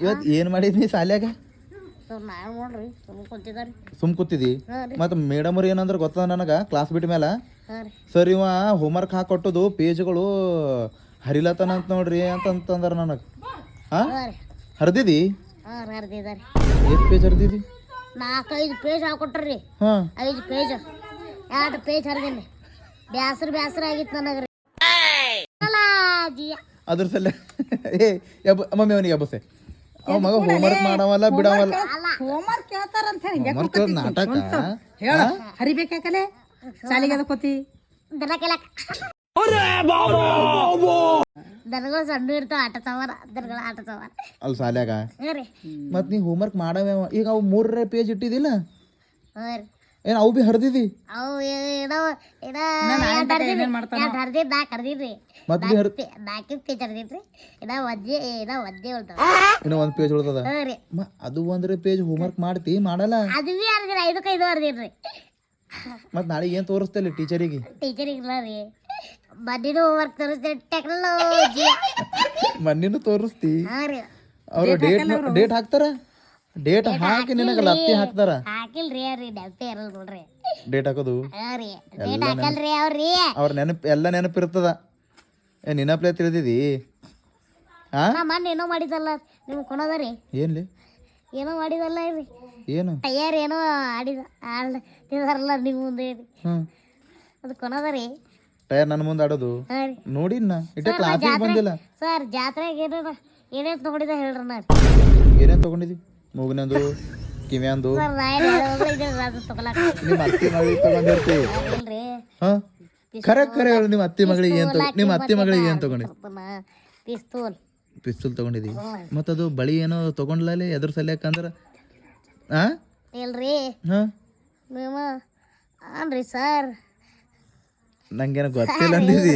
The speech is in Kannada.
ಇವತ್ತು ಏನು ಮಾಡಿದ್ನಿ ಶಾಲ್ಯಾಗ ನಾವು ನೋಡ್ರಿ ಕುಂತಿದಾರಿ ಸುಮ್ ಕೂತಿದಿ ಮತ್ತು ಮೇಡಮ್ ಅವ್ರು ಏನಂದ್ರೆ ಗೊತ್ತದ ನನಗೆ ಕ್ಲಾಸ್ ಬಿಟ್ಟ ಮೇಲೆ ಸರ್ ಇವ ಹೋಮ್ವರ್ಕ್ ಹಾಕೊಟ್ಟದು ಪೇಜ್ಗಳು ಹರಿಲತನ ಅಂತ ನೋಡ್ರಿ ಅಂತಂದ್ರೆ ನನಗೆ ಹಾಂ ಹರಿದಿದಿ ಹರಿದಿದಾರಿ ಎಷ್ಟು ಪೇಜ್ ಹರಿದಿದಿ 4-5 ಪೇಜ್ ಹಾಕೊಟ್ರಿ ಹಾಂ 5 ಪೇಜ್ 2 ಪೇಜ್ ಹರಿದೀನಿ ಬ್ಯಾಸರ ಆಗಿತ್ತು ನನಗೆ ಅದ್ರ ಸಲ ಏ ಮಮ್ಮಿ ಅವನಿಗೆ ಹಬ್ಬಸೆ ಅವ ಮಗ ಹೋಮ್ವರ್ಕ್ ಮಾಡವಲ್ಲ ಬಿಡವಲ್ಲ ಹೋಮ್ವರ್ಕ್ ಕೇಳ್ತಾರಂತ ಹೇಳಿ ಹೋಮ್ವರ್ಕ್ ನಾಟಕ ಹೇಳ ಹರಿಬೇಕಾಕಲೆ ಶಾಲೆಗೆ ಅದಕ್ಕೋತಿ ದನ ಕೇಳಕ್ ದನಗಳು ಸಣ್ಣ ಇರ್ತಾವ ಆಟ ಸವಾರ ದನಗಳ ಆಟ ಸವಾರ ಅಲ್ಲಿ ಶಾಲ್ಯಾಗ ರೀ ಮತ್ ನೀ ಹೋಮ್ವರ್ಕ್ ಮಾಡವ ಈಗ ಅವು 3 ಪೇಜ್ ಇಟ್ಟಿದಿಲ್ಲ ರೀ ಏನ್ ಅವು ಬಿ ಹರಿದಿದಿ ಅವು ಏನೋ ಹರ್ದಿದ್ 4 ಹರ್ದಿದ್ರಿ ಮತ್ ಬಿ 4 ಪೇಜ್ ಹರ್ದಿದ್ರಿ ಒದ್ದೆ ಉಳ್ತಾವ ಇನ್ನ 1 ಪೇಜ್ ಉಳ್ತದ ರೀ ಅದು 1 ಪೇಜ್ ಹೋಮ್ವರ್ಕ್ ಮಾಡ್ತಿ ಮಾಡಲ್ಲ ಅದು ಬಿ ಹರ್ದಿರಿ 5 ಹರ್ದಿದ್ರಿ ಮತ್ ನಾಳೆ ಏನ್ ತೋರಿಸ್ತೇಲಿ ಟೀಚರಿಗೆ ಟೀಚರಿಗಿಲ್ಲ ರೀ ಬಡ್ಡಿನೂ ಹೋಮ್ವರ್ಕ್ ತೋರಿಸ್ತೇವೆ ಟೆಕ್ನಾಲಜಿ ಮಣ್ಣಿನೂ ತೋರಿಸ್ತಿ ಹಾ ರೀ ಅವ್ರು ಡೇಟ್ ಹಾಕ್ತಾರ ಡೇಟ್ ಹಾಕಿ ನಿನಗೆ ಲತ್ತಿ ಹಾಕ್ತಾರ ಹಾಕಿಲ್ರಿ ಅವ್ರಿ ಡಬ್ಬೆ ಇರಲ್ಲ ನೋಡ್ರಿ ಡೇಟ್ ಹಾಕೋದು ಹಾ ರೀ ಡೇಟ್ ಹಾಕಲ್ರಿ ಅವ್ರಿ ಅವ್ರ ಎಲ್ಲ ನೆನಪಿರ್ತದ ಏ ನೆನಪ್ಲೆ ತಿಳಿದಿದಿ ಹಾ ಮೊನ್ನೆ ಏನೋ ಮಾಡಿದಲ್ಲ ನಿಮ್ಗೆ ಕೊನೋದರಿ ಏನ್ಲಿ ಏನೋ ಮಾಡಿದಲ್ಲ ರೀ ಏನು ಟೈಯರ್ ಏನೋ ಆಡಿದಾರಲ್ಲ ನೀವು ಮುಂದೆ ಹ್ಮ್ ಅದು ಕೊನೋದರಿ ಟೈರ್ ನನ್ನ ಮುಂದೆ ಆಡೋದು ಹಾ ರೀ ನೋಡಿನ ಇಟ್ಟ ಕ್ಲಾಸಿಗೆ ಬಂದಿಲ್ಲ ಸರ್ ಜಾತ್ರೆಗೆ ಏನೇನು ತಗೊಂಡಿದ್ದ ಹೇಳ್ರಿ ನಾ ಏನೇನ್ ತಗೊಂಡಿದಿ ಮೂಗಿನಂದು ಕಿವ್ಯಾಂದು ಸರ್ ಅದು ತಗೊಳಕ ನಿಮ್ಮ ಅತ್ತಿ ಮಗಳಿಗೆ ತಗೊಂಡಿರ್ತಿ ಇಲ್ರಿ ಹಾ ಖರೆ ಹೇಳು ನಿಮ್ಮ ಅತ್ತಿ ಮಗಳಿಗೆ ಏನ್ ನಿಮ್ಮ ಅತ್ತಿ ಮಗಳಿಗೆ ಏನ್ ತಗೊಂಡಿ ಪಿಸ್ತೂಲ್ ಪಿಸ್ತೂಲ್ ತಗೊಂಡಿದಿ ಮತ್ತದು ಬಳಿ ಏನೋ ತಗೊಂಡ್ಲೇ ಎದ್ರ ಸಲ್ಯಾಕಂದ್ರ ಹಾ ಇಲ್ರಿ ಹಾ ನೀವು ಅನ್ರಿ ಸರ್ ನಂಗೇನ ಗೊತ್ತಿಲ್ಲ ಅಂದಿದಿ